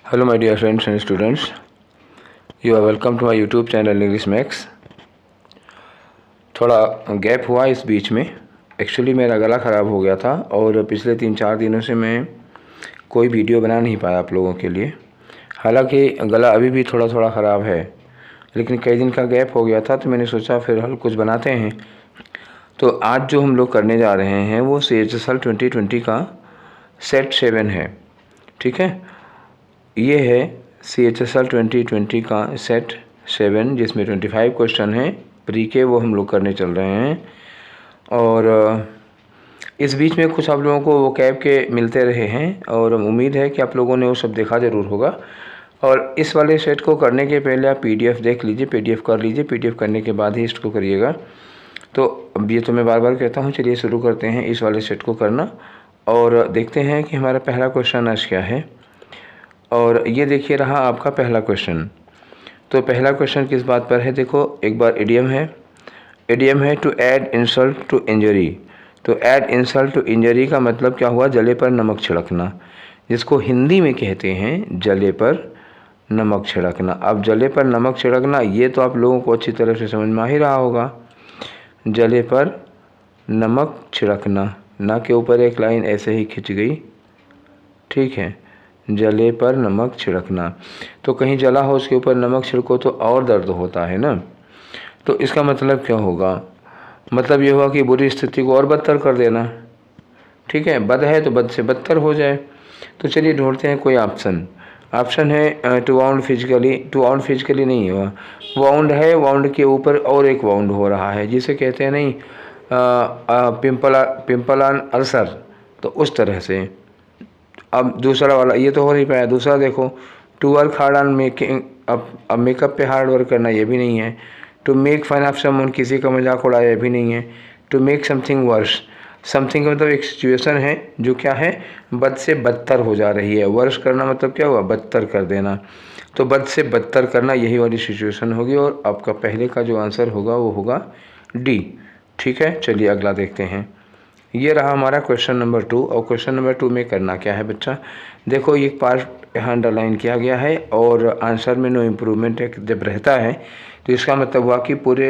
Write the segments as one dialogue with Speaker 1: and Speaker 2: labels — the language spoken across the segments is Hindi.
Speaker 1: Hello my dear friends and students, you are welcome to my YouTube channel English Max। थोड़ा गैप हुआ इस बीच में। एक्चुअली मेरा गला ख़राब हो गया था और पिछले 3-4 दिनों से मैं कोई वीडियो बना नहीं पाया आप लोगों के लिए। हालांकि गला अभी भी थोड़ा थोड़ा ख़राब है, लेकिन कई दिन का गैप हो गया था तो मैंने सोचा फिर हल कुछ बनाते हैं। तो आज जो हम लोग करने जा रहे हैं वो CHSL 2020 का सेट 7 है। ठीक है, ये है CHSL 2020 का सेट 7 जिसमें 25 क्वेश्चन हैं प्री के, वो हम लोग करने चल रहे हैं। और इस बीच में कुछ आप लोगों को वो कैब के मिलते रहे हैं और उम्मीद है कि आप लोगों ने वो सब देखा ज़रूर होगा। और इस वाले सेट को करने के पहले आप PDF देख लीजिए, PDF कर लीजिए, PDF करने के बाद ही इसको करिएगा। तो अब ये तो मैं बार बार कहता हूँ, चलिए शुरू करते हैं इस वाले सेट को करना और देखते हैं कि हमारा पहला क्वेश्चन आज क्या है। और ये देखिए रहा आपका पहला क्वेश्चन। तो पहला क्वेश्चन किस बात पर है, देखो एक बार इडियम है। इडियम है to add insult to injury. तो ऐड इंसल्ट टू इंजरी का मतलब क्या हुआ, जले पर नमक छिड़कना, जिसको हिंदी में कहते हैं जले पर नमक छिड़कना। अब जले पर नमक छिड़कना ये तो आप लोगों को अच्छी तरह से समझ में आ ही रहा होगा। जले पर नमक छिड़कना, ना के ऊपर एक लाइन ऐसे ही खिंच गई, ठीक है, जले पर नमक छिड़कना। तो कहीं जला हो उसके ऊपर नमक छिड़को तो और दर्द होता है ना। तो इसका मतलब क्या होगा, मतलब ये हुआ कि बुरी स्थिति को और बदतर कर देना। ठीक है, बद है तो बद से बदतर हो जाए। तो चलिए ढूंढते हैं कोई ऑप्शन। ऑप्शन है to wound physically. To wound physically नहीं हुआ, वाउंड है, वाउंड के ऊपर और एक वाउंड हो रहा है, जिसे कहते हैं नहीं पिंपल ऑन अल्सर, तो उस तरह से। अब दूसरा वाला ये तो हो नहीं पाया। दूसरा देखो, to work hard on making, अब मेकअप पे हार्ड वर्क करना ये भी नहीं है। To make fun of someone, किसी का मजाक उड़ाया ये भी नहीं है। To make something worse, something का मतलब एक सिचुएशन है जो क्या है, बद से बदतर हो जा रही है। वर्स करना मतलब क्या हुआ, बदतर कर देना। तो बद से बदतर करना यही वाली सिचुएशन होगी और आपका पहले का जो आंसर होगा वो होगा डी। ठीक है, चलिए अगला देखते हैं। ये रहा हमारा क्वेश्चन नंबर 2। और क्वेश्चन नंबर 2 में करना क्या है बच्चा, देखो ये पार्ट यहाँ अंडरलाइन किया गया है और आंसर में नो इम्प्रूवमेंट जब रहता है तो इसका मतलब हुआ कि पूरे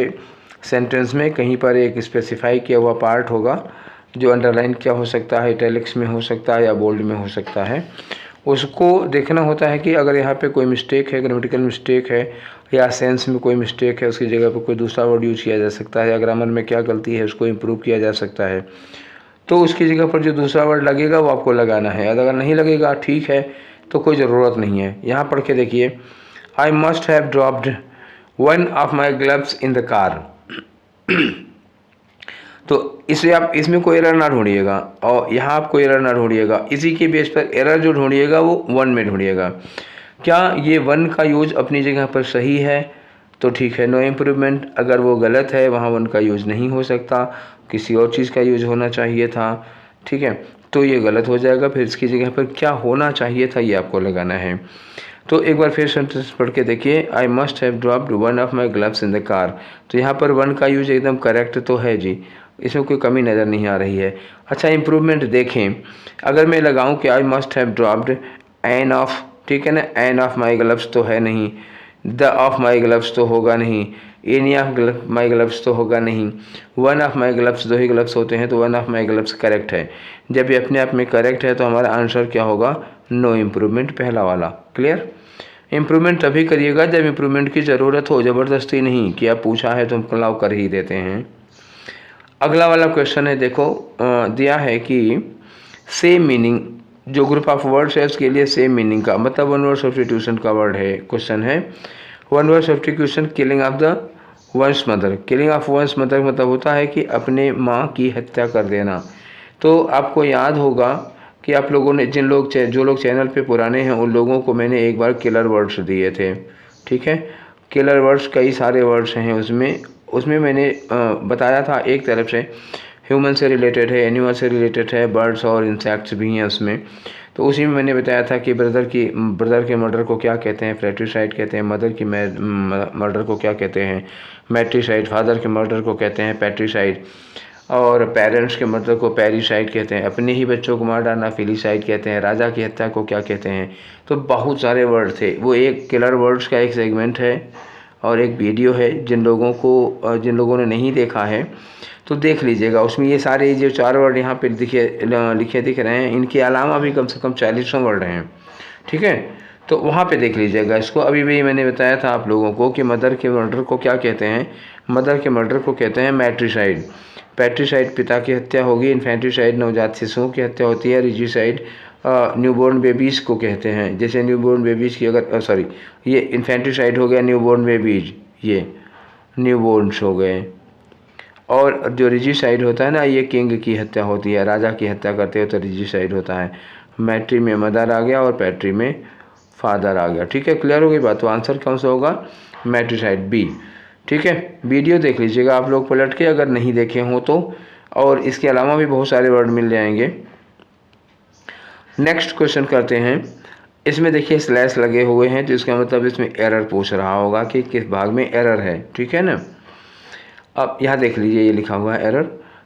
Speaker 1: सेंटेंस में कहीं पर एक स्पेसिफाई किया हुआ पार्ट होगा जो अंडरलाइन क्या हो सकता है, इटैलिक्स में हो सकता है या बोल्ड में हो सकता है। उसको देखना होता है कि अगर यहाँ पे कोई मिस्टेक है, ग्रामेटिकल मिस्टेक है या सेंस में कोई मिस्टेक है, उसकी जगह पर कोई दूसरा वर्ड यूज किया जा सकता है, या ग्रामर में क्या गलती है उसको इम्प्रूव किया जा सकता है। तो उसकी जगह पर जो दूसरा वर्ड लगेगा वो आपको लगाना है। अगर नहीं लगेगा ठीक है तो कोई ज़रूरत नहीं है। यहाँ पढ़ के देखिए, आई must have dropped one of my gloves in the car. तो इसलिए आप इसमें कोई एरर ना ढूंढिएगा और यहाँ आप कोई एरर ना ढूंढिएगा। इसी के बेस पर एरर जो ढूंढिएगा वो वन में ढूंढिएगा। क्या ये वन का यूज अपनी जगह पर सही है तो ठीक है, नो इम्प्रूवमेंट। अगर वो गलत है, वहाँ वन का यूज नहीं हो सकता, किसी और चीज़ का यूज होना चाहिए था, ठीक है, तो ये गलत हो जाएगा। फिर इसकी जगह पर क्या होना चाहिए था ये आपको लगाना है। तो एक बार फिर सेंटेंस पढ़ के देखिए, आई must have dropped one of my gloves in the car. तो यहाँ पर वन का यूज एकदम करेक्ट तो है जी, इसमें कोई कमी नज़र नहीं आ रही है। अच्छा, इम्प्रूवमेंट देखें, अगर मैं लगाऊं कि I must have dropped an off, ठीक है ना, एन ऑफ माई ग्लव्स तो है नहीं, द ऑफ माई ग्लव्स तो होगा नहीं, एनी ऑफ माई ग्लव्स तो होगा नहीं, वन ऑफ माई ग्लव्स, दो ही ग्लव्स होते हैं तो one of my gloves correct है। जब ये अपने आप में करेक्ट है तो हमारा आंसर क्या होगा, नो इम्प्रूवमेंट, पहला वाला। क्लियर। इम्प्रूवमेंट तभी करिएगा जब इम्प्रूवमेंट की ज़रूरत हो, ज़बरदस्ती नहीं कि आप पूछा है तो हम अलाउ कर ही देते हैं। अगला वाला क्वेश्चन है, देखो दिया है कि सेम मीनिंग, जो ग्रुप ऑफ वर्ड्स है उसके लिए सेम मीनिंग का मतलब वन वर्ड सब्स्टिट्यूशन का वर्ड है। क्वेश्चन है one word substitution killing of the one's mother. Killing of one's mother मतलब होता है कि अपने माँ की हत्या कर देना। तो आपको याद होगा कि आप लोगों ने जो लोग चैनल पे पुराने हैं उन लोगों को मैंने एक बार किलर वर्ड्स दिए थे। ठीक है, किलर वर्ड्स कई सारे वर्ड्स हैं उसमें मैंने बताया था, एक तरफ से ह्यूमन से रिलेटेड है, एनिमल से रिलेटेड है, बर्ड्स और इंसेक्ट्स भी हैं उसमें। तो उसी में मैंने बताया था कि ब्रदर के मर्डर को क्या कहते हैं, फ्रेट्रिसाइड कहते हैं। मदर की मर्डर को क्या कहते हैं, मैट्रिसाइड। फादर के मर्डर को कहते हैं पैट्रिसाइड। और पेरेंट्स के मर्डर को पैरिसाइड कहते हैं, अपने ही बच्चों को मार डालना फिलिसाइड कहते हैं, राजा की हत्या को क्या कहते हैं। तो बहुत सारे वर्ड थे, वो एक किलर वर्ड्स का एक सेगमेंट है और एक वीडियो है। जिन लोगों ने नहीं देखा है तो देख लीजिएगा, उसमें ये सारे जो 4 वर्ड यहाँ पे लिखे दिख रहे हैं, इनके अलावा भी कम से कम 40 वर्ड हैं, ठीक है। तो वहाँ पे देख लीजिएगा इसको। अभी भी मैंने बताया था आप लोगों को कि मदर के मर्डर को क्या कहते हैं। मदर के मर्डर को कहते हैं मैट्रिसाइड। पैट्रिसाइड पिता की हत्या होगी, इन्फेंट्रिसाइड नवजात शिशुओं की हत्या होती है, रिजिसाइड न्यूबॉर्न बेबीज़ को कहते हैं। जैसे न्यूबॉर्न बेबीज़ की अगर ये इन्फेंट्रिसाइड हो गया, न्यूबॉर्न बेबीज ये न्यूबॉर्न्स हो गए। और जो रिजिसाइड होता है ना, ये किंग की हत्या होती है, राजा की हत्या करते हो तो रिजिसाइड होता है। मैट्री में मदर आ गया और पैट्री में फादर आ गया, ठीक है। क्लियर हो गई बात। तो आंसर कौन सा होगा? मैट्रिसाइड, बी, ठीक है। वीडियो देख लीजिएगा आप लोग पलट के, अगर नहीं देखे हों तो, और इसके अलावा भी बहुत सारे वर्ड मिल जाएंगे। नेक्स्ट क्वेश्चन करते हैं। इसमें देखिए स्लैश लगे हुए हैं, तो इसका मतलब इसमें एरर पूछ रहा होगा कि किस भाग में एरर है, ठीक है ना। अब यहाँ देख लीजिए, ये लिखा हुआ है एरर।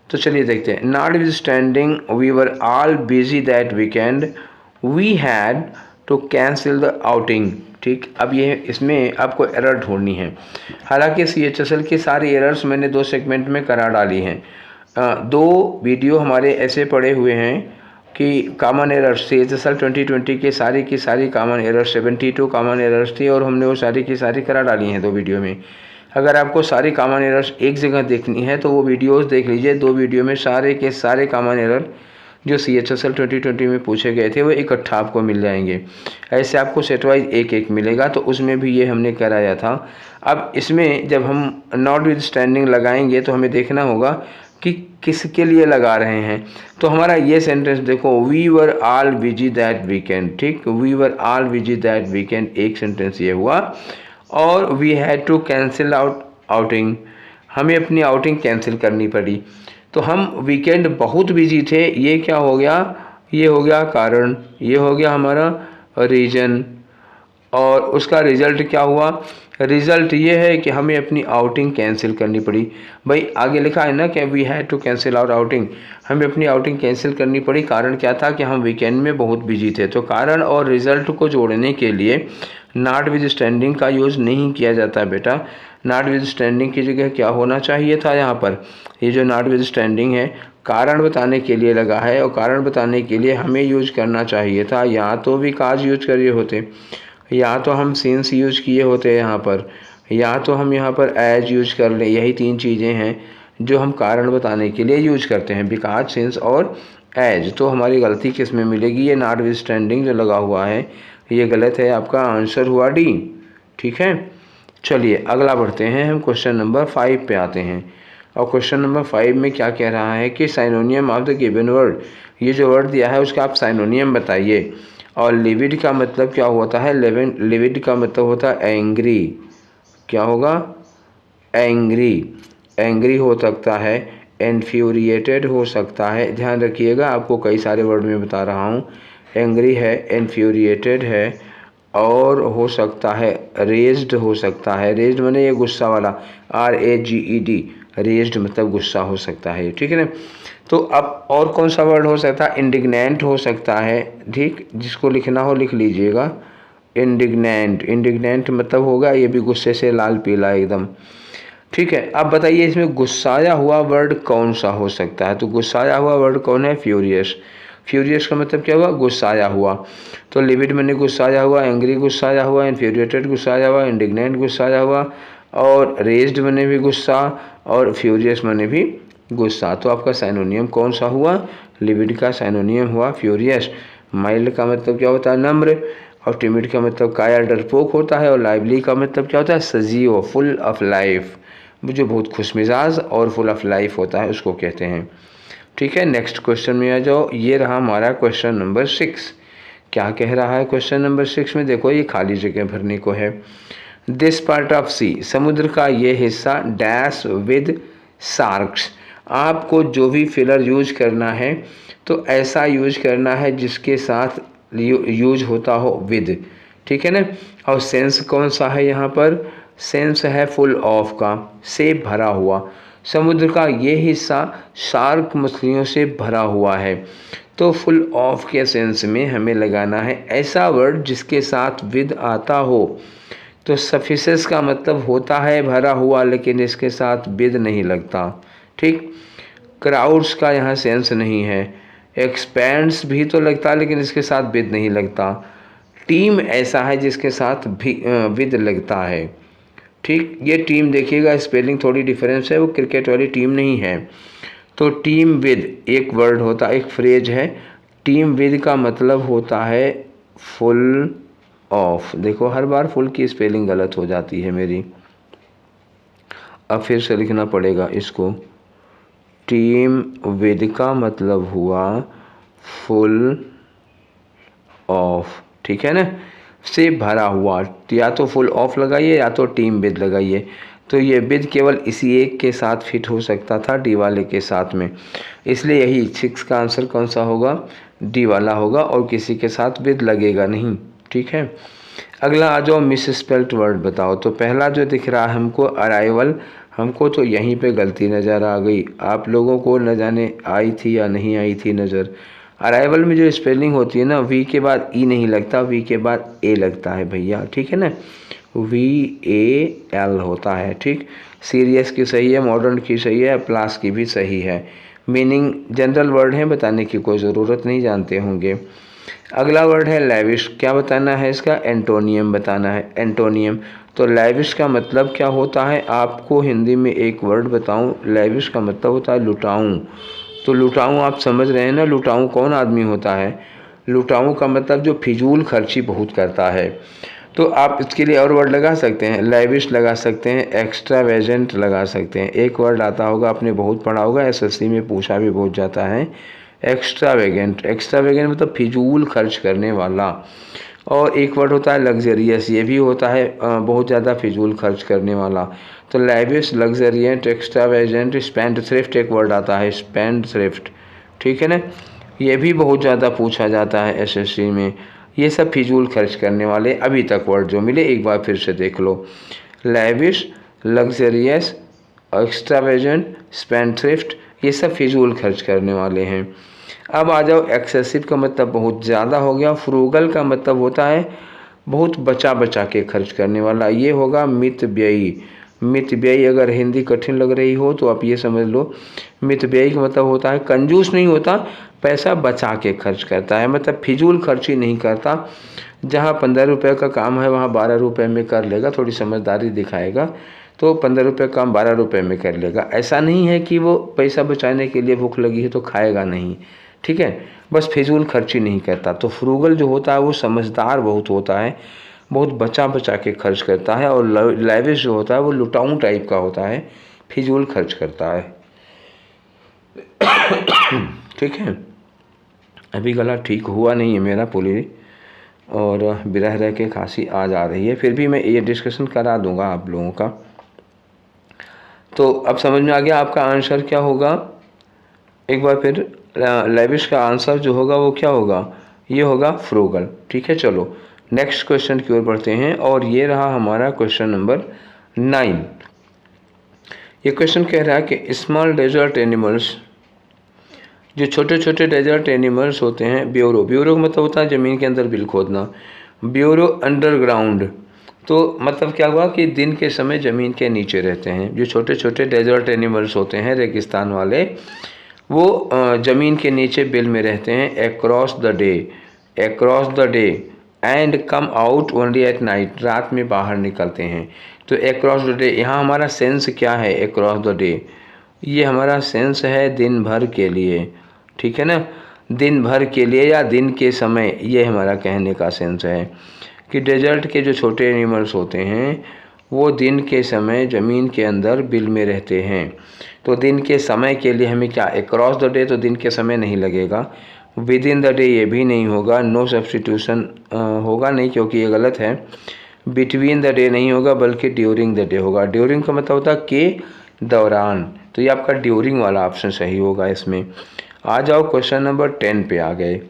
Speaker 1: तो चलिए देखते हैं। Notwithstanding we were all busy that weekend, we had to cancel the outing, ठीक। अब ये इसमें आपको एरर ढूंढनी है। हालांकि CHSL की सारी एरर्स मैंने 2 सेगमेंट में करा डाली हैं। 2 वीडियो हमारे ऐसे पड़े हुए हैं कि कॉमन एरर्स CHSL 2020 के सारी की सारी कॉमन एरर्स 72 कॉमन एरर्स थी, और हमने वो सारी की सारी करा डाली हैं 2 वीडियो में। अगर आपको सारी कॉमन एरर्स एक जगह देखनी है तो वो वीडियोस देख लीजिए। 2 वीडियो में सारे के सारे कॉमन एरर जो CHSL 2020 में पूछे गए थे वो इकट्ठा आपको मिल जाएंगे। ऐसे आपको सेट वाइज एक मिलेगा, तो उसमें भी ये हमने कराया था। अब इसमें जब हम नॉट विद स्टैंडिंग लगाएंगे तो हमें देखना होगा कि किसके लिए लगा रहे हैं। तो हमारा ये सेंटेंस देखो, we were all busy that weekend, ठीक। We were all busy that weekend, एक सेंटेंस ये हुआ। और we had to cancel outing, हमें अपनी आउटिंग कैंसिल करनी पड़ी। तो हम वीकेंड बहुत बिजी थे, ये क्या हो गया? ये हो गया कारण, ये हो गया हमारा रीजन। और उसका रिज़ल्ट क्या हुआ? रिज़ल्ट ये है कि हमें अपनी आउटिंग कैंसिल करनी पड़ी। भाई आगे लिखा है ना कि we had to cancel our outing, हमें अपनी आउटिंग कैंसिल करनी पड़ी। कारण क्या था? कि हम वीकेंड में बहुत बिजी थे। तो कारण और रिज़ल्ट को जोड़ने के लिए नॉट विद स्टैंडिंग का यूज़ नहीं किया जाता बेटा। नॉट विद स्टैंडिंग की जगह क्या होना चाहिए था यहाँ पर? ये जो नॉट विद स्टैंडिंग है कारण बताने के लिए लगा है, और कारण बताने के लिए हमें यूज करना चाहिए था या तो भी काज यूज करे होते, या तो हम सिंस यूज किए होते यहाँ पर, या तो हम यहाँ पर एज यूज कर लें। यही 3 चीज़ें हैं जो हम कारण बताने के लिए यूज करते हैं, बिकॉज, सिंस और एज। तो हमारी गलती किस में मिलेगी? ये नॉट विद स्टैंडिंग जो लगा हुआ है ये गलत है, आपका आंसर हुआ डी, ठीक है। चलिए अगला बढ़ते हैं, हम क्वेश्चन नंबर 5 पे आते हैं। और क्वेश्चन नंबर 5 में क्या कह रहा है कि synonym of the given word, ये जो वर्ड दिया है उसका आप साइनोनियम बताइए। और लिविड का मतलब क्या होता है? लिविड का मतलब होता है एंग्री। क्या होगा? एंग्री, एंग्री हो सकता है, इन्फ्यूरिएटेड हो सकता है। ध्यान रखिएगा, आपको कई सारे वर्ड में बता रहा हूँ। एंग्री है, इन्फ्यूरिएटेड है, और हो सकता है रेज्ड हो सकता है। रेज्ड माने ये गुस्सा वाला, RAGED, रेज्ड मतलब गुस्सा हो सकता है, ठीक है ना। तो अब और कौन सा वर्ड हो सकता है? इंडिग्नेंट हो सकता है, ठीक। जिसको लिखना हो लिख लीजिएगा, इंडिग्नेंट। इंडिग्नेंट मतलब होगा ये भी गुस्से से लाल पीला एकदम, ठीक है। अब बताइए इसमें गुस्साया हुआ वर्ड कौन सा हो सकता है? तो गुस्साया हुआ वर्ड कौन है? फ्यूरियस। फ्यूरियस का मतलब क्या हुआ? गुस्साया हुआ। तो लिविड मैंने गुस्साया हुआ, एंग्री गुस्साया हुआ, इन्फ्यूरिएटेड गुस्साया हुआ, इंडिग्नेंट गुस्साया हुआ, और रेज्ड मैंने भी गुस्सा, और फ्यूरियस मैंने भी गुस्सा। तो आपका साइनोनियम कौन सा हुआ? लिविड का साइनोनियम हुआ फ्यूरियस। माइल्ड का मतलब क्या होता है? नम्र। और टिमिड का मतलब कायर डरपोक होता है। और लाइवली का मतलब क्या होता है? सजीव, फुल ऑफ लाइफ, जो बहुत खुशमिजाज और फुल ऑफ लाइफ होता है उसको कहते हैं, ठीक है। नेक्स्ट क्वेश्चन में आ जाओ। ये रहा हमारा क्वेश्चन नंबर 6। क्या कह रहा है क्वेश्चन नंबर 6 में? देखो ये खाली जगह भरने को है। दिस पार्ट ऑफ सी, समुद्र का ये हिस्सा, डैश विद शार्क्स। आपको जो भी फिलर यूज करना है तो ऐसा यूज करना है जिसके साथ यूज होता हो विद, ठीक है ना। और सेंस कौन सा है यहाँ पर? सेंस है फुल ऑफ का, से भरा हुआ। समुद्र का ये हिस्सा शार्क मछलियों से भरा हुआ है। तो फुल ऑफ के सेंस में हमें लगाना है ऐसा वर्ड जिसके साथ विद आता हो। तो सफिसेस का मतलब होता है भरा हुआ, लेकिन इसके साथ विद नहीं लगता। ठीक, क्राउड्स का यहाँ सेंस नहीं है। एक्सपेंड्स भी तो लगता है लेकिन इसके साथ विद नहीं लगता। टीम ऐसा है जिसके साथ भी विद लगता है। ठीक, ये टीम देखिएगा स्पेलिंग थोड़ी डिफरेंस है, वो क्रिकेट वाली टीम नहीं है। तो टीम विद एक वर्ड होता है, एक फ्रेज है। टीम विद का मतलब होता है फुल ऑफ। देखो हर बार फुल की स्पेलिंग गलत हो जाती है मेरी, अब फिर से लिखना पड़ेगा इसको। टीम विद का मतलब हुआ फुल ऑफ, ठीक है ना, से भरा हुआ। या तो फुल ऑफ लगाइए या तो टीम विद लगाइए। तो ये विद केवल इसी एक के साथ फिट हो सकता था, डी वाले के साथ में, इसलिए यही 6 का आंसर कौन सा होगा, डी वाला होगा, और किसी के साथ विद लगेगा नहीं। ठीक है, अगला आ जाओ मिस स्पेल्ट वर्ड बताओ। तो पहला जो दिख रहा है हमको अराइवल, हमको तो यहीं पे गलती नज़र आ गई, आप लोगों को न जाने आई थी या नहीं आई थी नज़र। अराइवल में जो स्पेलिंग होती है ना, वी के बाद ई नहीं लगता, वी के बाद ए लगता है भैया, ठीक है ना, VAL होता है। ठीक, सीरियस की सही है, मॉडर्न की सही है, प्लास की भी सही है। मीनिंग जनरल वर्ड है, बताने की कोई ज़रूरत नहीं, जानते होंगे। अगला वर्ड है लैविश, क्या बताना है इसका, एंटोनियम बताना है, एंटोनियम। तो लैविश का मतलब क्या होता है, आपको हिंदी में एक वर्ड बताऊं, लैविश का मतलब होता है लुटाऊं। तो लुटाऊं आप समझ रहे हैं ना, लुटाऊं कौन आदमी होता है, लुटाऊं का मतलब जो फिजूल खर्ची बहुत करता है। तो आप इसके लिए और वर्ड लगा सकते हैं, लैविश लगा सकते हैं, एक्स्ट्रावेजेंट लगा सकते हैं। एक वर्ड आता होगा, आपने बहुत पढ़ा होगा, SSC में पूछा भी बहुत जाता है, एक्स्ट्रावेगेंट। एक्स्ट्रावेगेंट मतलब फिजूल खर्च करने वाला। और एक वर्ड होता है लग्जरियस, ये भी होता है बहुत ज़्यादा फिजूल खर्च करने वाला। तो लैविश, लग्जरियंट, एक्स्ट्रावेजेंट, स्पेंड थ्रिफ्ट एक वर्ड आता है, स्पेंड थ्रिफ्ट, ठीक है ना, ये भी बहुत ज़्यादा पूछा जाता है SSC में। ये सब फिजूल खर्च करने वाले अभी तक वर्ड जो मिले एक बार फिर से देख लो, lavish, luxurious, extravagant, spendthrift, ये सब फिजूल खर्च करने वाले हैं। अब आ जाओ एक्सेसिव का मतलब बहुत ज़्यादा हो गया। फ्रूगल का मतलब होता है बहुत बचा बचा के खर्च करने वाला, ये होगा मितव्ययी। मितव्ययी अगर हिंदी कठिन लग रही हो तो आप ये समझ लो, मितव्ययी का मतलब होता है कंजूस नहीं होता, पैसा बचा के खर्च करता है, मतलब फिजूल खर्ची नहीं करता। जहाँ 15 रुपये का काम है वहाँ 12 रुपये में कर लेगा, थोड़ी समझदारी दिखाएगा तो 15 रुपये काम 12 रुपये में कर लेगा। ऐसा नहीं है कि वो पैसा बचाने के लिए भूख लगी है तो खाएगा नहीं, ठीक है, बस फिजूल खर्ची नहीं करता। तो फ्रूगल जो होता है वो समझदार बहुत होता है, बहुत बचा बचा के खर्च करता है। और लैविश जो होता है वो लुटाऊं टाइप का होता है, फिजूल खर्च करता है। ठीक है, अभी गला ठीक हुआ नहीं है मेरा पूरी, और बिरह रह के खांसी आ जा रही है, फिर भी मैं ये डिस्कशन करा दूंगा आप लोगों का। तो अब समझ में आ गया आपका आंसर क्या होगा, एक बार फिर लैविश का आंसर जो होगा वो क्या होगा, ये होगा फ्रूगल। ठीक है, चलो नेक्स्ट क्वेश्चन की ओर बढ़ते हैं, और ये रहा हमारा क्वेश्चन नंबर 9। ये क्वेश्चन कह रहा है कि स्मॉल डेजर्ट एनिमल्स, जो छोटे छोटे डेजर्ट एनिमल्स होते हैं, ब्यूरो, ब्यूरो का मतलब होता है ज़मीन के अंदर बिल खोदना, ब्यूरो अंडरग्राउंड। तो मतलब क्या हुआ कि दिन के समय ज़मीन के नीचे रहते हैं। जो छोटे छोटे डेजर्ट एनिमल्स होते हैं रेगिस्तान वाले, वो ज़मीन के नीचे बिल में रहते हैं। Across the day, across the day, and come out only at night, रात में बाहर निकलते हैं। तो अक्रॉस द डे, यहाँ हमारा सेंस क्या है, अक्रॉस द डे, ये हमारा सेंस है दिन भर के लिए, ठीक है ना, दिन भर के लिए या दिन के समय, ये हमारा कहने का सेंस है कि डेजर्ट के जो छोटे एनिमल्स होते हैं वो दिन के समय ज़मीन के अंदर बिल में रहते हैं। तो दिन के समय के लिए हमें क्या, अक्रॉस द डे तो दिन के समय नहीं लगेगा, विद इन द डे ये भी नहीं होगा, नो सब्स्टिट्यूशन होगा नहीं क्योंकि ये गलत है, बिटवीन द डे नहीं होगा बल्कि ड्यूरिंग द डे होगा। ड्यूरिंग का मतलब होता है के दौरान, तो ये आपका ड्यूरिंग वाला ऑप्शन सही होगा इसमें। आ जाओ क्वेश्चन नंबर 10 पे आ गए।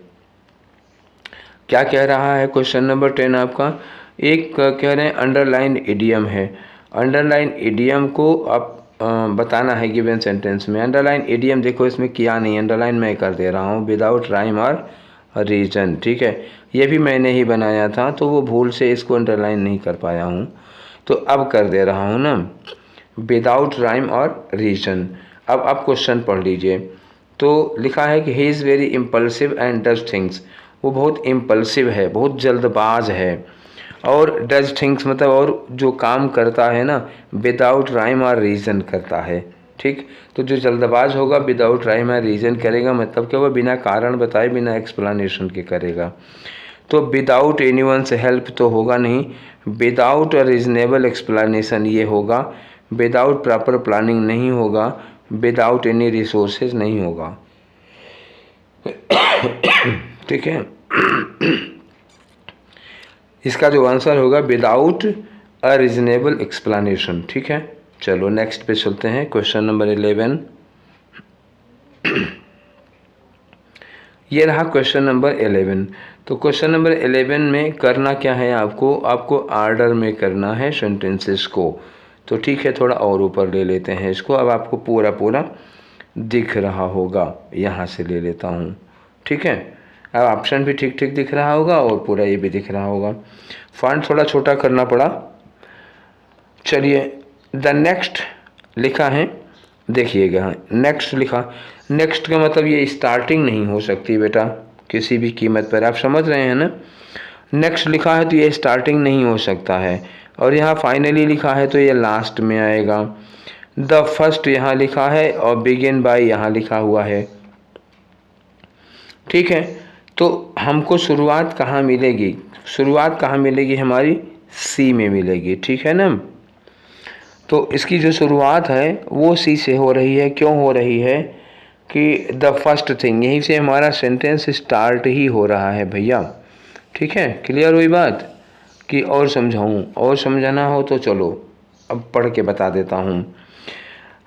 Speaker 1: क्या कह रहा है क्वेश्चन नंबर 10 आपका, एक कह रहे हैं अंडरलाइन इडियम है। अंडरलाइन इडियम को आप बताना है गिवन सेंटेंस में। अंडरलाइन इडियम देखो इसमें किया नहीं, अंडरलाइन मैं कर दे रहा हूँ, विदाउट राइम और रीज़न। ठीक है, ये भी मैंने ही बनाया था तो वो भूल से इसको अंडरलाइन नहीं कर पाया हूँ, तो अब कर दे रहा हूँ ना, विदाउट राइम और रीज़न। अब आप क्वेश्चन पढ़ लीजिए। तो लिखा है कि he is very impulsive and does things, वो बहुत इम्पल्सिव है, बहुत जल्दबाज है, और डज थिंग्स मतलब और जो काम करता है ना विदाउट राइम और रीज़न करता है। ठीक, तो जो जल्दबाज होगा विदाउट राइम और रीज़न करेगा, मतलब कि वह बिना कारण बताए बिना एक्सप्लेनेशन के करेगा। तो विदाउट एनीवन्स हेल्प तो होगा नहीं, विदाउट अ रीजनेबल एक्सप्लेनेशन ये होगा, विदाउट प्रॉपर प्लानिंग नहीं होगा, विदाउट एनी रिसोर्सेज नहीं होगा। ठीक है, इसका जो आंसर होगा विदाउट अ रीजनेबल एक्सप्लेनेशन। ठीक है, चलो नेक्स्ट पे चलते हैं। क्वेश्चन नंबर 11, ये रहा क्वेश्चन नंबर 11। तो क्वेश्चन नंबर 11 में करना क्या है आपको आर्डर में करना है सेंटेंसेस को। तो ठीक है, थोड़ा और ऊपर ले लेते हैं इसको। अब आपको पूरा पूरा दिख रहा होगा, यहाँ से ले लेता हूँ। ठीक है, अब ऑप्शन भी ठीक ठीक दिख रहा होगा और पूरा ये भी दिख रहा होगा। फॉन्ट थोड़ा छोटा करना पड़ा। चलिए, द नेक्स्ट लिखा है, देखिएगा नेक्स्ट लिखा। नेक्स्ट का मतलब ये स्टार्टिंग नहीं हो सकती बेटा किसी भी कीमत पर, आप समझ रहे हैं ना। नेक्स्ट लिखा है तो ये स्टार्टिंग नहीं हो सकता है, और यहाँ फाइनली लिखा है तो ये लास्ट में आएगा। द फर्स्ट यहाँ लिखा है और बिगिन बाय यहाँ लिखा हुआ है। ठीक है, तो हमको शुरुआत कहाँ मिलेगी? शुरुआत कहाँ मिलेगी? हमारी सी में मिलेगी। ठीक है ना, तो इसकी जो शुरुआत है वो सी से हो रही है। क्यों हो रही है? कि द फर्स्ट थिंग, यहीं से हमारा सेंटेंस स्टार्ट ही हो रहा है भैया। ठीक है, क्लियर हुई बात? कि और समझाऊँ, और समझाना हो तो चलो अब पढ़ के बता देता हूँ।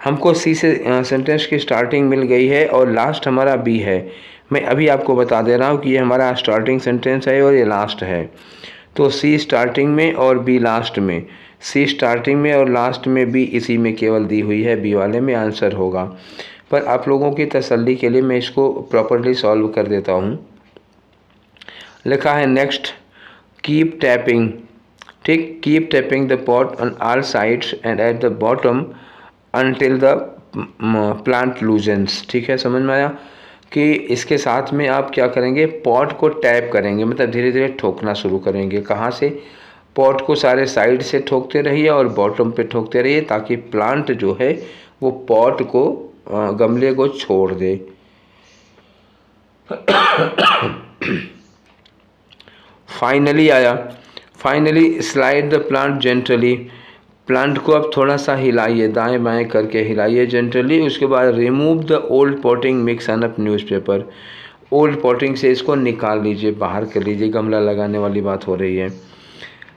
Speaker 1: हमको सी से सेंटेंस की स्टार्टिंग मिल गई है और लास्ट हमारा बी है। मैं अभी आपको बता दे रहा हूँ कि ये हमारा स्टार्टिंग सेंटेंस है और ये लास्ट है। तो सी स्टार्टिंग में और बी लास्ट में, सी स्टार्टिंग में और लास्ट में बी इसी में केवल दी हुई है, बी वाले में आंसर होगा। पर आप लोगों की तसल्ली के लिए मैं इसको प्रॉपरली सॉल्व कर देता हूँ। लिखा है नेक्स्ट, कीप टैपिंग। ठीक, keep tapping the pot on all sides and at the bottom until the plant loosens. ठीक है, समझ में आया? कि इसके साथ में आप क्या करेंगे, पॉट को टैप करेंगे, मतलब धीरे धीरे ठोकना शुरू करेंगे। कहाँ से? पॉट को सारे साइड से ठोकते रहिए और बॉटम पे ठोकते रहिए, ताकि प्लांट जो है वो पॉट को गमले को छोड़ दे। फाइनली आया, finally slide the plant gently. Plant को अब थोड़ा सा हिलाइए, दाएं बाएं करके हिलाइए जेंटली। उसके बाद remove the old potting mix an up newspaper. Old potting से इसको निकाल लीजिए, बाहर कर लीजिए, गमला लगाने वाली बात हो रही है।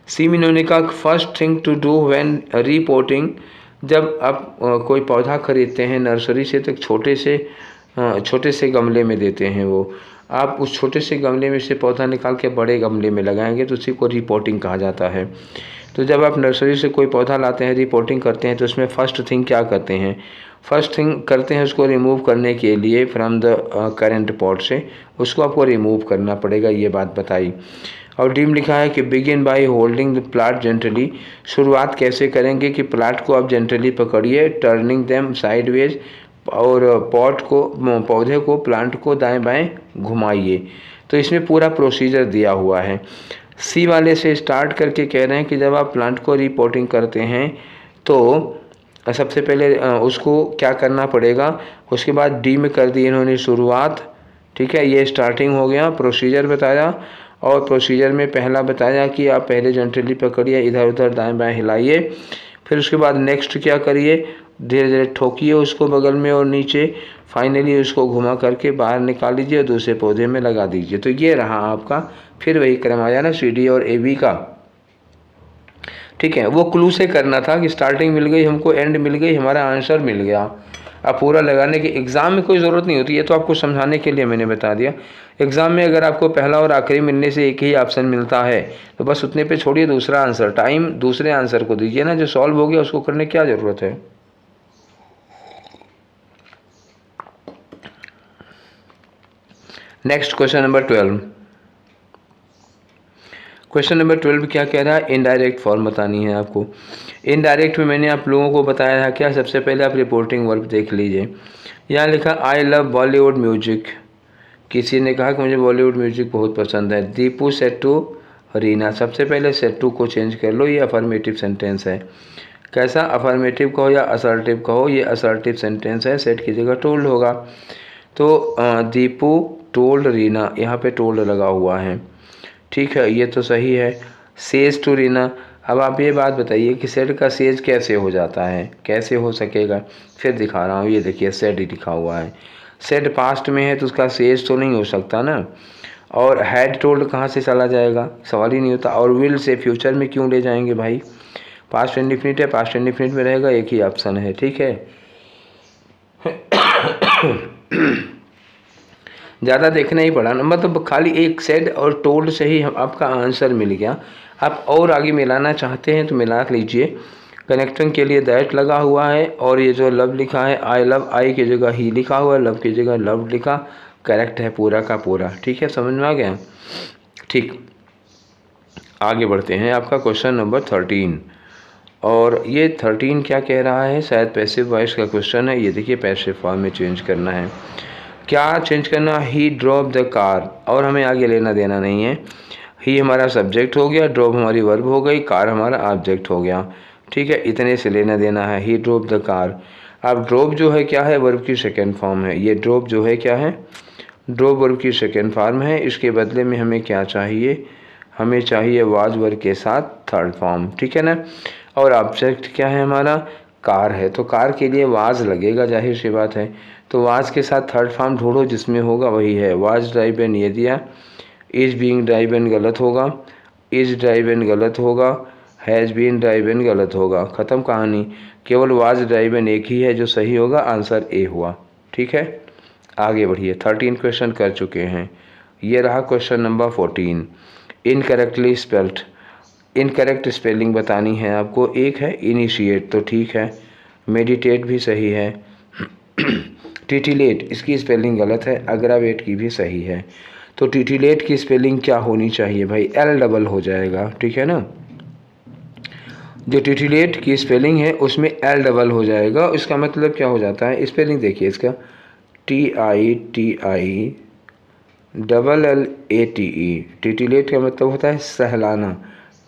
Speaker 1: सी में उन्होंने कहा first thing to do when reporting, जब आप कोई पौधा खरीदते हैं नर्सरी से तो छोटे से गमले में देते हैं वो, आप उस छोटे से गमले में से पौधा निकाल के बड़े गमले में लगाएंगे तो उसी को रीपोर्टिंग कहा जाता है। तो जब आप नर्सरी से कोई पौधा लाते हैं, रीपोर्टिंग करते हैं, तो उसमें फ़र्स्ट थिंग क्या करते हैं? फर्स्ट थिंग करते हैं उसको रिमूव करने के लिए फ्रॉम द करेंट पॉट से, उसको आपको रिमूव करना पड़ेगा, ये बात बताई। और डी में लिखा है कि begin by holding the plant gently. शुरुआत कैसे करेंगे? कि प्लांट को आप जेंटली पकड़िए, टर्निंग देम साइडवेज, और पौधे को प्लांट को दाएं बाएं घुमाइए। तो इसमें पूरा प्रोसीजर दिया हुआ है। सी वाले से स्टार्ट करके कह रहे हैं कि जब आप प्लांट को रिपोर्टिंग करते हैं तो सबसे पहले उसको क्या करना पड़ेगा। उसके बाद डी में कर दी इन्होंने शुरुआत। ठीक है, ये स्टार्टिंग हो गया। प्रोसीजर बताया, और प्रोसीजर में पहला बताया कि आप पहले जेंटली पकड़िए, इधर उधर दाएं बाएं हिलाइए। फिर उसके बाद नेक्स्ट क्या करिए, धीरे धीरे ठोकिए उसको बगल में और नीचे, फाइनली उसको घुमा करके बाहर निकाल लीजिए और दूसरे पौधे में लगा दीजिए। तो ये रहा आपका, फिर वही क्रम आया ना सी डी और ए बी का। ठीक है, वो क्लू से करना था कि स्टार्टिंग मिल गई हमको, एंड मिल गई, हमारा आंसर मिल गया। अब पूरा लगाने की एग्ज़ाम में कोई ज़रूरत नहीं होती, ये तो आपको समझाने के लिए मैंने बता दिया। एग्ज़ाम में अगर आपको पहला और आखिरी मिलने से एक ही ऑप्शन मिलता है तो बस उतने पे छोड़िए दूसरा आंसर, टाइम दूसरे आंसर को दीजिए ना, जो सॉल्व हो गया उसको करने की क्या ज़रूरत है। Next question number 12। Question number 12 क्या कह रहा है, इनडायरेक्ट फॉर्म बतानी है आपको। इनडायरेक्ट में मैंने आप लोगों को बताया था क्या, सबसे पहले आप रिपोर्टिंग वर्ब देख लीजिए। यहाँ लिखा आई लव बॉलीवुड म्यूजिक, किसी ने कहा कि मुझे बॉलीवुड म्यूजिक बहुत पसंद है। दीपू सेड टू रीना, सबसे पहले सेड टू को चेंज कर लो, ये अफर्मेटिव सेंटेंस है। कैसा, अफर्मेटिव कहो या असर्टिव कहो, ये असर्टिव सेंटेंस है, सेड की जगह टोल्ड होगा। तो दीपू टोल्ड रीना, यहाँ पे टोल्ड लगा हुआ है, ठीक है, ये तो सही है। सेज टू रीना, अब आप ये बात बताइए कि सेड का सेज कैसे हो जाता है, कैसे हो सकेगा, फिर दिखा रहा हूँ, ये देखिए सेड ही लिखा हुआ है। सेड पास्ट में है तो उसका सेज तो नहीं हो सकता ना, और हैड टोल्ड कहाँ से चला जाएगा, सवाल ही नहीं होता। और विल से फ्यूचर में क्यों ले जाएंगे भाई, पास्ट इंडिफिनिट है, पास्ट इंडिफिनिट में रहेगा, एक ही ऑप्शन है, ठीक है। ज़्यादा देखना ही पड़ा ना, मतलब खाली एक सेड और टोल्ड से ही आपका आंसर मिल गया। आप और आगे मिलाना चाहते हैं तो मिला लीजिए। कनेक्टिंग के लिए दैट लगा हुआ है, और ये जो लव लिखा है आई लव, आई की जगह ही लिखा हुआ है, लव की जगह लव लिखा, करेक्ट है पूरा का पूरा, ठीक है, समझ में आ गया। ठीक, आगे बढ़ते हैं। आपका क्वेश्चन नंबर 13, और ये 13 क्या कह रहा है, शायद पैसिव वॉइस का क्वेश्चन है। ये देखिए पैसिव फॉर्म में चेंज करना है, क्या चेंज करना, ही ड्रॉप द कार, और हमें आगे लेना देना नहीं है। ही हमारा सब्जेक्ट हो गया, ड्रॉप हमारी वर्ब हो गई, कार हमारा ऑब्जेक्ट हो गया, ठीक है, इतने से लेना देना है। ही ड्रॉप द कार। अब ड्रॉप जो है क्या है, वर्ब की सेकेंड फॉर्म है। ये ड्रॉप जो है क्या है, ड्रॉप वर्ब की सेकेंड फॉर्म है। इसके बदले में हमें क्या चाहिए, हमें चाहिए वाज वर्ब के साथ थर्ड फॉर्म, ठीक है ना। और ऑब्जेक्ट क्या है हमारा, कार है, तो कार के लिए वाज लगेगा, जाहिर सी बात है। तो वाज के साथ थर्ड फॉर्म ढूंढो जिसमें होगा वही है। वाज ड्राइवन ये दिया, इज़ बीइंग ड्राइवन गलत होगा, इज़ ड्राइवन गलत होगा, हैज़ बीन ड्राइवन गलत होगा, ख़त्म कहानी। केवल वाज ड्राइवन एक ही है जो सही होगा, आंसर ए हुआ, ठीक है। आगे बढ़िए, 13 क्वेश्चन कर चुके हैं। ये रहा question number 14, incorrectly spelled. Incorrect spelling बतानी है आपको। एक है इनिशिएट, तो ठीक है, मेडिटेट भी सही है। टिटिलेट, इसकी स्पेलिंग गलत है, अग्रावेट की भी सही है। तो टिटिलेट की स्पेलिंग क्या होनी चाहिए भाई, एल डबल हो जाएगा, ठीक है ना। जो टिटिलेट की स्पेलिंग है उसमें एल डबल हो जाएगा, इसका मतलब क्या हो जाता है, स्पेलिंग देखिए इसका, TITI डबल LATE। टिटिलेट का मतलब होता है सहलाना,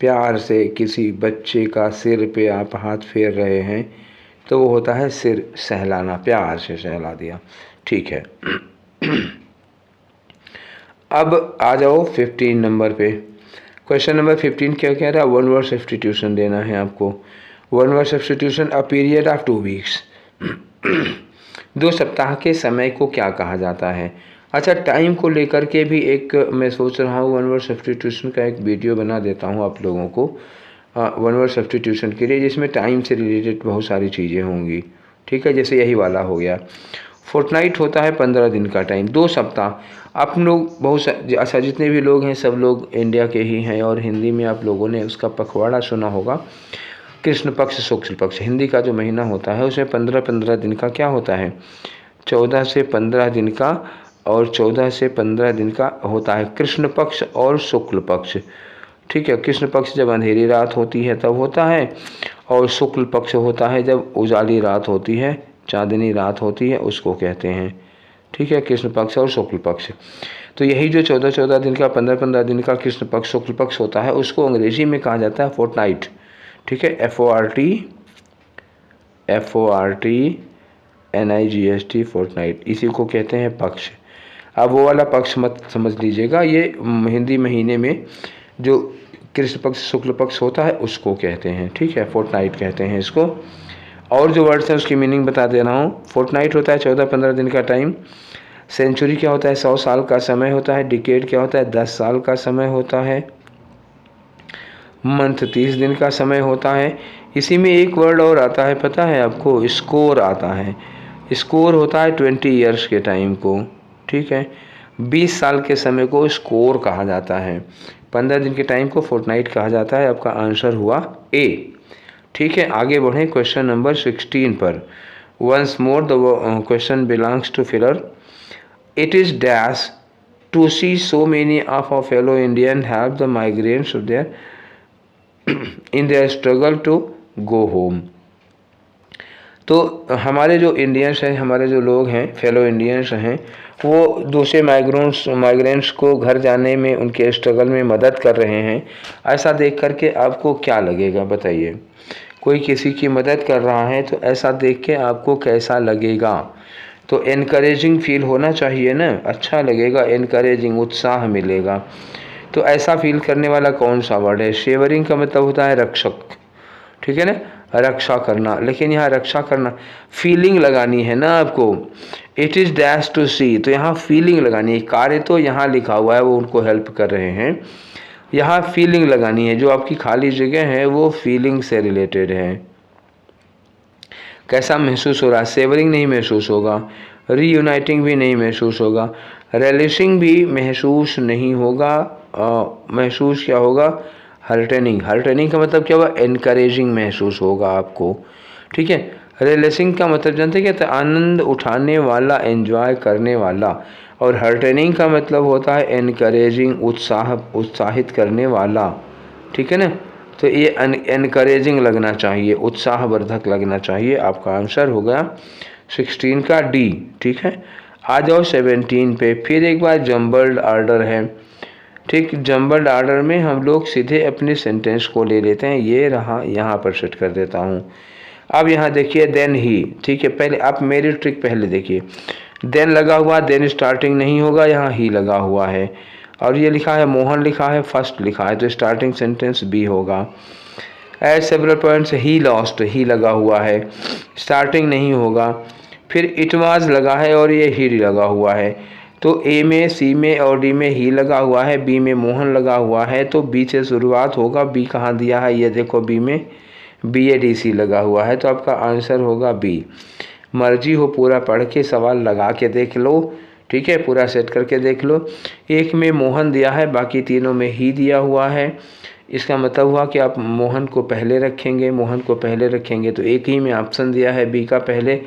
Speaker 1: प्यार से किसी बच्चे का सिर पे आप हाथ फेर रहे हैं तो वो होता है सिर सहलाना, प्यार से सहला दिया, ठीक है। अब आ जाओ 15 नंबर पे। क्वेश्चन नंबर 15 क्या कह रहा है, वन वर्ड सब्स्टिट्यूशन देना है आपको। One word substitution, a period of 2 weeks. 2 सप्ताह के समय को क्या कहा जाता है। अच्छा, टाइम को लेकर के भी एक मैं सोच रहा हूँ वन वर्ड सब्स्टिट्यूशन का एक वीडियो बना देता हूँ आप लोगों को, वन वर्ड सब्स्टिट्यूशन के लिए, जिसमें टाइम से रिलेटेड बहुत सारी चीज़ें होंगी, ठीक है। जैसे यही वाला हो गया, फोर्टनाइट होता है 15 दिन का टाइम, 2 सप्ताह। आप लोग बहुत अच्छा, जितने भी लोग हैं सब लोग इंडिया के ही हैं, और हिंदी में आप लोगों ने उसका पखवाड़ा सुना होगा, कृष्ण पक्ष शुक्ल पक्ष, हिंदी का जो महीना होता है उसमें 15-15 दिन का क्या होता है, 14 से 15 दिन का, और 14 से 15 दिन का होता है कृष्ण पक्ष और शुक्ल पक्ष, ठीक है। कृष्ण पक्ष जब अंधेरी रात होती है तब होता है, और शुक्ल पक्ष होता है जब उजाली रात होती है, चांदनी रात होती है, उसको कहते हैं, ठीक है, कृष्ण पक्ष और शुक्ल पक्ष। तो यही जो 14-14 दिन का, 15-15 दिन का कृष्ण पक्ष शुक्ल पक्ष होता है, उसको अंग्रेजी में कहा जाता है फोर्टनाइट, ठीक है, FORTNIGST फोर्टनाइट, इसी को कहते हैं पक्ष। अब वो वाला पक्ष मत समझ लीजिएगा, ये हिंदी महीने में जो कृष्ण पक्ष शुक्ल पक्ष होता है उसको कहते हैं, ठीक है, फोर्टनाइट कहते हैं इसको। और जो वर्ड्स हैं उसकी मीनिंग बता दे रहा हूँ। फोर्टनाइट होता है 14-15 दिन का टाइम। सेंचुरी क्या होता है, 100 साल का समय होता है। डिकेड क्या होता है, 10 साल का समय होता है। मंथ 30 दिन का समय होता है। इसी में एक वर्ड और आता है, पता है आपको, स्कोर आता है। स्कोर होता है 20 ईयर्स के टाइम को, ठीक है, 20 साल के समय को स्कोर कहा जाता है। 15 दिन के टाइम को फोर्टनाइट कहा जाता है। आपका आंसर हुआ ए, ठीक है। आगे बढ़ें क्वेश्चन नंबर 16 पर। Once more the question belongs to filler, it is dash to see so many of our fellow Indian have the migrants there in their struggle to go home. तो हमारे जो इंडियंस हैं, हमारे जो लोग हैं, फेलो इंडियंस हैं, वो दूसरे माइग्रेंट्स को घर जाने में, उनके स्ट्रगल में मदद कर रहे हैं। ऐसा देख कर के आपको क्या लगेगा बताइए? कोई किसी की मदद कर रहा है तो ऐसा देख के आपको कैसा लगेगा? तो एनकरेजिंग फील होना चाहिए ना, अच्छा लगेगा, एनकरेजिंग, उत्साह मिलेगा। तो ऐसा फील करने वाला कौन सा वर्ड है? शेवरिंग का मतलब होता है रक्षक, ठीक है ना, रक्षा करना। लेकिन यहाँ रक्षा करना, फीलिंग लगानी है ना आपको। इट इज़ डैश टू सी, तो यहाँ फीलिंग लगानी है। कार्य तो यहाँ लिखा हुआ है, वो उनको हेल्प कर रहे हैं। यहाँ फीलिंग लगानी है, जो आपकी खाली जगह है वो फीलिंग से रिलेटेड है। कैसा महसूस हो रहा है? सेवरिंग नहीं महसूस होगा, रीयूनाइटिंग भी नहीं महसूस होगा, रिलिशिंग भी महसूस नहीं होगा। महसूस क्या होगा? हर्टनिंग। हर्टनिंग का मतलब क्या हुआ? एनकरेजिंग महसूस होगा आपको, ठीक है। रिलिशिंग का मतलब जानते हैं क्या? आनंद उठाने वाला, एंजॉय करने वाला। और हर्टनिंग का मतलब होता है एनकरेजिंग, उत्साहित करने वाला, ठीक है ना। तो ये एनकरेजिंग लगना चाहिए, उत्साहवर्धक लगना चाहिए। आपका आंसर हो गया 16 का डी, ठीक है। आ जाओ 17 पे। फिर एक बार जम्बल्ड ऑर्डर है, ठीक। जम्बल्ड ऑर्डर में हम लोग सीधे अपने सेंटेंस को ले लेते हैं। ये रहा, यहाँ पर सेट कर देता हूँ। अब यहाँ देखिए देन ही, ठीक है। पहले आप मेरी ट्रिक पहले देखिए, देन लगा हुआ, देन स्टार्टिंग नहीं होगा, यहाँ ही लगा हुआ है। और ये लिखा है मोहन, लिखा है फर्स्ट लिखा है, तो स्टार्टिंग सेंटेंस बी होगा। At several points he lost, ही लगा हुआ है, स्टार्टिंग नहीं होगा। फिर इट वाज लगा है और ये ही लगा हुआ है। तो ए में, सी में और डी में ही लगा हुआ है, बी में मोहन लगा हुआ है, तो बी से शुरुआत होगा। बी कहाँ दिया है? ये देखो बी में BADC लगा हुआ है, तो आपका आंसर होगा बी। मर्जी हो पूरा पढ़ के सवाल लगा के देख लो, ठीक है, पूरा सेट करके देख लो। एक में मोहन दिया है, बाकी तीनों में ही दिया हुआ है। इसका मतलब हुआ कि आप मोहन को पहले रखेंगे, मोहन को पहले रखेंगे, तो एक ही में ऑप्शन दिया है बी का पहले,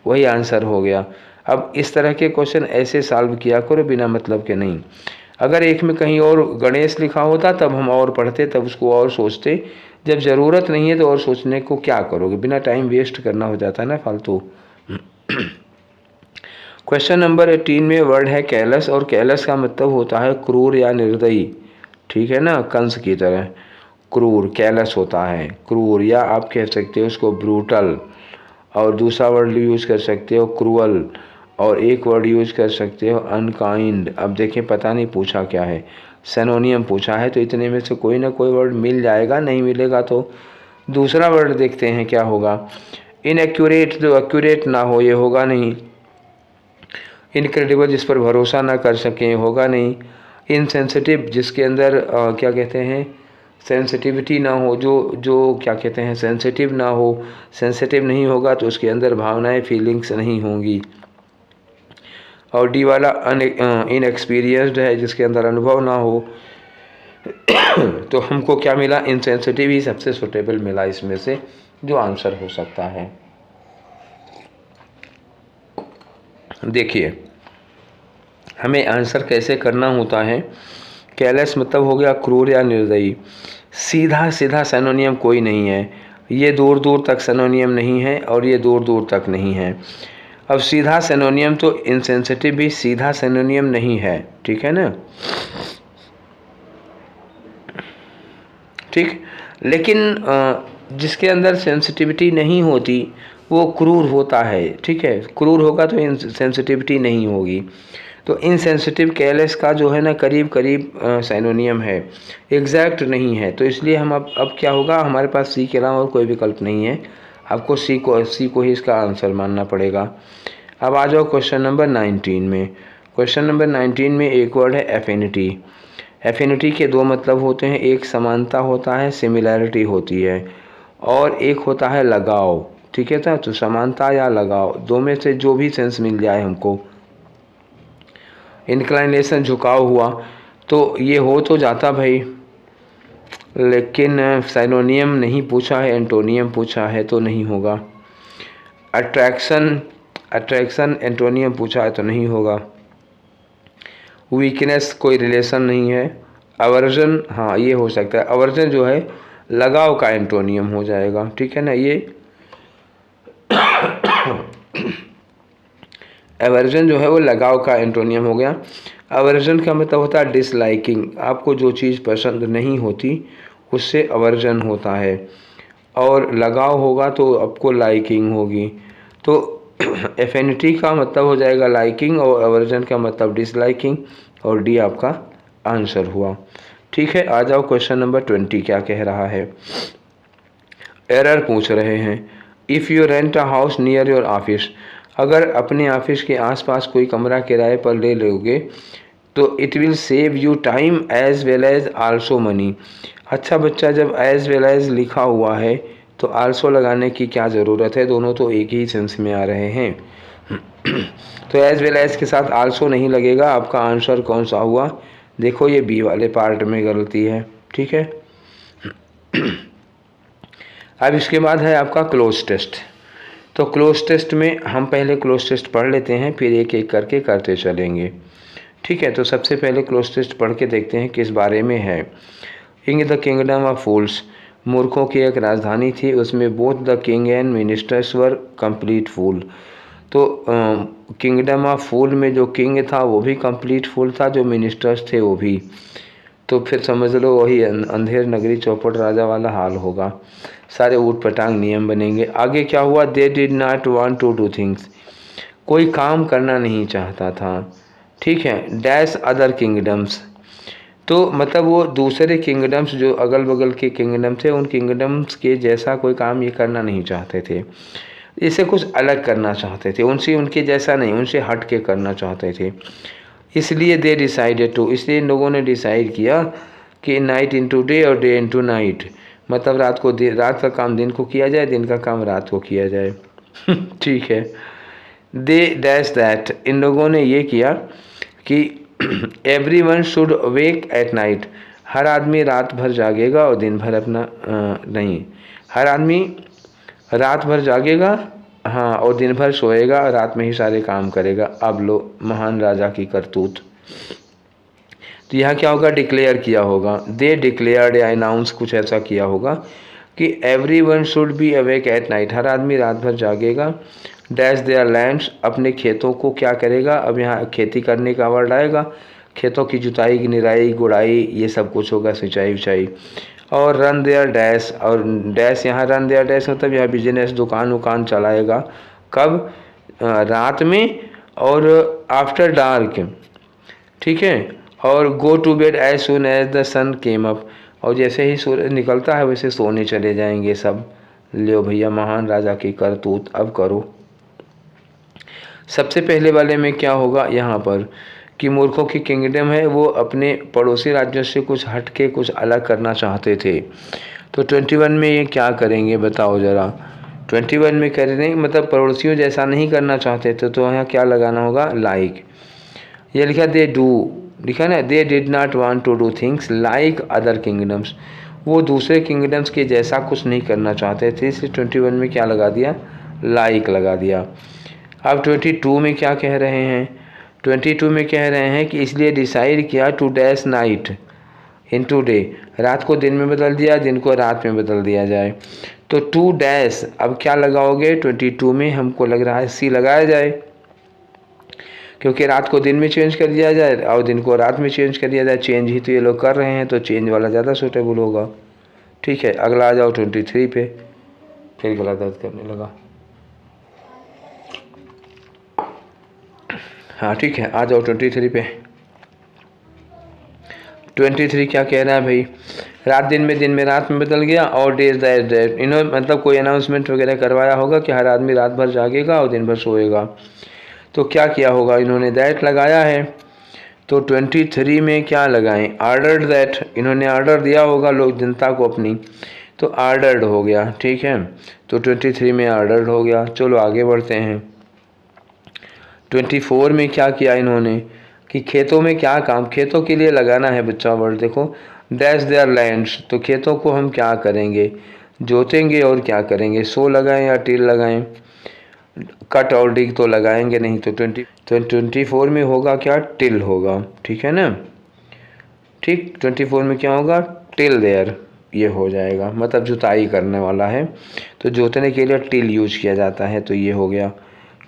Speaker 1: वही आंसर हो गया। अब इस तरह के क्वेश्चन ऐसे सॉल्व किया करो, बिना मतलब के नहीं। अगर एक में कहीं और गणेश लिखा होता तब हम और पढ़ते, तब उसको और सोचते। जब ज़रूरत नहीं है तो और सोचने को क्या करोगे? बिना टाइम वेस्ट करना हो जाता है ना फालतू। क्वेश्चन नंबर 18 में वर्ड है कैलस, और कैलस का मतलब होता है क्रूर या निर्दयी, ठीक है ना, कंस की तरह। क्रूर, कैलस होता है क्रूर, या आप कह सकते हो उसको ब्रूटल। और दूसरा वर्ड यूज़ कर सकते हो क्रूअल, और एक वर्ड यूज़ कर सकते हो अनकाइंड। अब देखिए, पता नहीं पूछा क्या है, सिनोनियम पूछा है, तो इतने में से कोई ना कोई वर्ड मिल जाएगा, नहीं मिलेगा तो दूसरा वर्ड देखते हैं क्या होगा। इनएक्यूरेट, जो एक्यूरेट ना हो ये होगा नहीं। इनक्रेडिबल, जिस पर भरोसा ना कर सकें, होगा नहीं। इनसेंसिटिव, जिसके अंदर क्या कहते हैं, सेंसिटिविटी ना हो, जो क्या कहते हैं, सेंसिटिव ना हो, सेंसिटिव नहीं होगा तो उसके अंदर भावनाएं, फीलिंग्स नहीं होंगी। और डी वाला इनएक्सपीरियंस्ड है, जिसके अंदर अनुभव ना हो। तो हमको क्या मिला? इनसेंसिटिव ही सबसे सुटेबल मिला इसमें से, जो आंसर हो सकता है। देखिए, हमें आंसर कैसे करना होता है। कैलस मतलब हो गया क्रूर या निर्दयी। सीधा सीधा सिनोनियम कोई नहीं है, ये दूर दूर तक सिनोनियम नहीं है, और ये दूर दूर तक नहीं है। अब सीधा सिनोनियम तो इनसेंसिटिव भी सीधा सिनोनियम नहीं है, ठीक है ना, ठीक। लेकिन जिसके अंदर सेंसिटिविटी नहीं होती वो क्रूर होता है, ठीक है। क्रूर होगा तो इनसेंसिटिविटी नहीं होगी। तो इनसेंसिटिव कैलस का जो है ना करीब करीब सिनोनियम है, एग्जैक्ट नहीं है। तो इसलिए हम अब क्या होगा, हमारे पास सी के अलावा और कोई विकल्प नहीं है, आपको सी को ही इसका आंसर मानना पड़ेगा। अब आ जाओ क्वेश्चन नंबर 19 में। क्वेश्चन नंबर 19 में एक वर्ड है एफिनिटी। एफिनिटी के दो मतलब होते हैं, एक समानता होता है, सिमिलैरिटी होती है, और एक होता है लगाव, ठीक है। तो समानता या लगाव, दो में से जो भी सेंस मिल जाए हमको। इंक्लाइनेशन, झुकाव हुआ, तो ये हो तो जाता भाई, लेकिन सिनोनियम नहीं पूछा है, एंटोनियम पूछा है, तो नहीं होगा। अट्रैक्शन, एंटोनियम पूछा है तो नहीं होगा। वीकनेस कोई रिलेशन नहीं है। अवर्जन, हाँ ये हो सकता है। अवर्जन जो है लगाव का एंटोनियम हो जाएगा, ठीक है ना। ये एवर्जन जो है वो लगाव का एंटोनियम हो गया। अवर्जन का मतलब होता है डिसलाइकिंग, आपको जो चीज़ पसंद नहीं होती उससे अवर्जन होता है, और लगाव होगा तो आपको लाइकिंग होगी। तो एफिनिटी का मतलब हो जाएगा लाइकिंग और अवर्जन का मतलब डिसलाइकिंग, और डी आपका आंसर हुआ। ठीक है, आ जाओ क्वेश्चन नंबर 20 क्या कह रहा है। एरर पूछ रहे हैं, if you rent a house near your office, अगर अपने ऑफिस के आसपास कोई कमरा किराए पर ले लोगे तो it will save you time as well as also money. अच्छा बच्चा, जब एज वेल एज लिखा हुआ है तो आल्सो लगाने की क्या ज़रूरत है, दोनों तो एक ही सेंस में आ रहे हैं। तो एज वेल एज के साथ आल्सो नहीं लगेगा। आपका आंसर कौन सा हुआ, देखो ये बी वाले पार्ट में गलती है, ठीक है। अब इसके बाद है आपका क्लोज टेस्ट। तो क्लोज टेस्ट में हम पहले क्लोज टेस्ट पढ़ लेते हैं, फिर एक एक करके करते चलेंगे, ठीक है। तो सबसे पहले क्लोज टेस्ट पढ़ के देखते हैं किस बारे में है। In the kingdom of fools, मूर्खों की एक राजधानी थी, उसमें both the king and ministers were complete fool. तो किंगडम ऑफ फूल में जो किंग था वो भी कंप्लीट फूल था, जो मिनिस्टर्स थे वो भी। तो फिर समझ लो वही अंधेर नगरी चौपट राजा वाला हाल होगा, सारे ऊट पटांग नियम बनेंगे। आगे क्या हुआ, they did not want to do things, कोई काम करना नहीं चाहता था, ठीक है। डैश अदर किंगडम्स, तो मतलब वो दूसरे किंगडम्स जो अगल बगल के किंगडम थे उन किंगडम्स के जैसा कोई काम ये करना नहीं चाहते थे, इसे कुछ अलग करना चाहते थे, उनसे उनके जैसा नहीं, उनसे हट के करना चाहते थे। इसलिए दे डिसाइडेड टू, इसलिए इन लोगों ने डिसाइड किया कि नाइट इनटू डे और डे इनटू नाइट, मतलब रात का काम दिन को किया जाए, दिन का काम रात को किया जाए। ठीक है। दे डैश दैट, इन लोगों ने ये किया कि everyone should wake at night, हर आदमी रात भर जागेगा और दिन भर अपना नहीं, हर आदमी रात भर जागेगा, हाँ, और दिन भर सोएगा, रात में ही सारे काम करेगा। अब लो महान राजा की करतूत। तो यहाँ क्या होगा, डिक्लेयर किया होगा, दे डिक्लेयर्ड या अनाउंस कुछ ऐसा किया होगा कि everyone should be awake at night, हर आदमी रात भर जागेगा। डैश देयर लैंड्स, अपने खेतों को क्या करेगा, अब यहाँ खेती करने का वर्ड आएगा, खेतों की जुताई निराई गुड़ाई ये सब कुछ होगा, सिंचाई विचाई। और रन देयर डैश, और डैश यहाँ रन देयर डैश मतलब यहाँ बिजनेस दुकान उकान चलाएगा, कब, रात में और आफ्टर डार्क, ठीक है। और go to bed as soon as the sun came up, और जैसे ही सूरज निकलता है वैसे सोने चले जाएंगे सब। लियो भैया महान राजा की करतूत, अब करो। सबसे पहले वाले में क्या होगा यहाँ पर कि मूर्खों की किंगडम है, वो अपने पड़ोसी राज्यों से कुछ हट के कुछ अलग करना चाहते थे। तो 21 में ये क्या करेंगे बताओ ज़रा। 21 में कह रहे हैं मतलब पड़ोसियों जैसा नहीं करना चाहते थे, तो यहाँ क्या लगाना होगा, लाइक। ये लिखा दे डू, लिखा ना, they did not want to do things like other kingdoms, वो दूसरे किंगडम्स के जैसा कुछ नहीं करना चाहते थे, इसलिए 21 में क्या लगा दिया, लाइक लगा दिया। अब 22 में क्या कह रहे हैं, 22 में कह रहे हैं कि इसलिए डिसाइड किया to dash night into day, रात को दिन में बदल दिया, दिन को रात में बदल दिया जाए। तो टू डैश, अब क्या लगाओगे 22 में, हमको लग रहा है सी लगाया जाए, क्योंकि रात को दिन में चेंज कर दिया जाए और दिन को रात में चेंज कर दिया जाए, चेंज ही तो ये लोग कर रहे हैं, तो चेंज वाला ज़्यादा सूटेबल होगा। ठीक है, अगला आ जाओ 23 पे, फिर गला दर्द करने लगा। हाँ ठीक है, आ जाओ 23 पे। 23 क्या कह रहा है भाई, रात दिन में रात में बदल गया, और डेज दैट, इन्होंने मतलब कोई अनाउंसमेंट वगैरह करवाया होगा कि हर आदमी रात भर जागेगा और दिन भर सोएगा। तो क्या किया होगा, इन्होंने दैट लगाया है। तो 23 में क्या लगाएं, आर्डर्ड दैट, इन्होंने आर्डर दिया होगा लोग जनता को अपनी, तो आर्डर्ड हो गया, ठीक है। तो 23 में आर्डर्ड हो गया। चलो आगे बढ़ते हैं। 24 में क्या किया इन्होंने कि खेतों में क्या काम, खेतों के लिए लगाना है बच्चा वर्ड, देखो डैश देयर लैंड्स, तो खेतों को हम क्या करेंगे, जोतेंगे और क्या करेंगे, सो लगाएं या टिल लगाएं। कट और डिग तो लगाएंगे नहीं, तो 24 में होगा क्या, टिल होगा, ठीक है ना। ठीक, 24 में क्या होगा, टिल देयर, ये हो जाएगा, मतलब जुताई करने वाला है तो जोतने के लिए टिल यूज किया जाता है, तो ये हो गया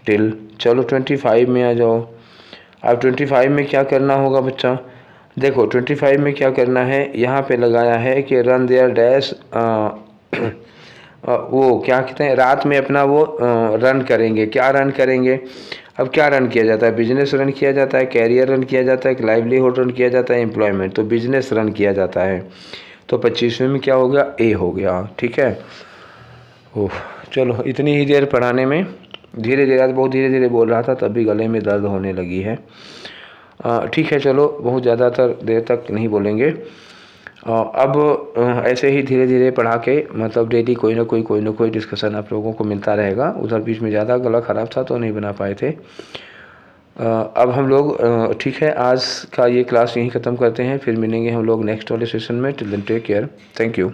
Speaker 1: टिल। चलो 25 में आ जाओ। अब 25 में क्या करना होगा बच्चा, देखो 25 में क्या करना है, यहाँ पे लगाया है कि रन देयर डैश, वो क्या कहते हैं, रात में अपना वो रन करेंगे। क्या रन करेंगे, अब क्या रन किया जाता है, बिजनेस रन किया जाता है, कैरियर रन किया जाता है, लाइवलीहुड रन किया जाता है, एम्प्लॉयमेंट, तो बिजनेस रन किया जाता है। तो 25वें में क्या हो गया, ए हो गया, ठीक है। ओह, चलो इतनी ही देर पढ़ाने में, धीरे धीरे, आज बहुत धीरे धीरे बोल रहा था तब भी गले में दर्द होने लगी है। ठीक है, चलो बहुत ज़्यादातर देर तक नहीं बोलेंगे। अब ऐसे ही धीरे धीरे पढ़ा के, मतलब डेली कोई ना कोई डिस्कशन आप लोगों को मिलता रहेगा। उधर बीच में ज़्यादा गला ख़राब था तो नहीं बना पाए थे। अब हम लोग ठीक है, आज का ये क्लास यहीं ख़त्म करते हैं, फिर मिलेंगे हम लोग नेक्स्ट वाले सेशन में। Till then take care, thank you.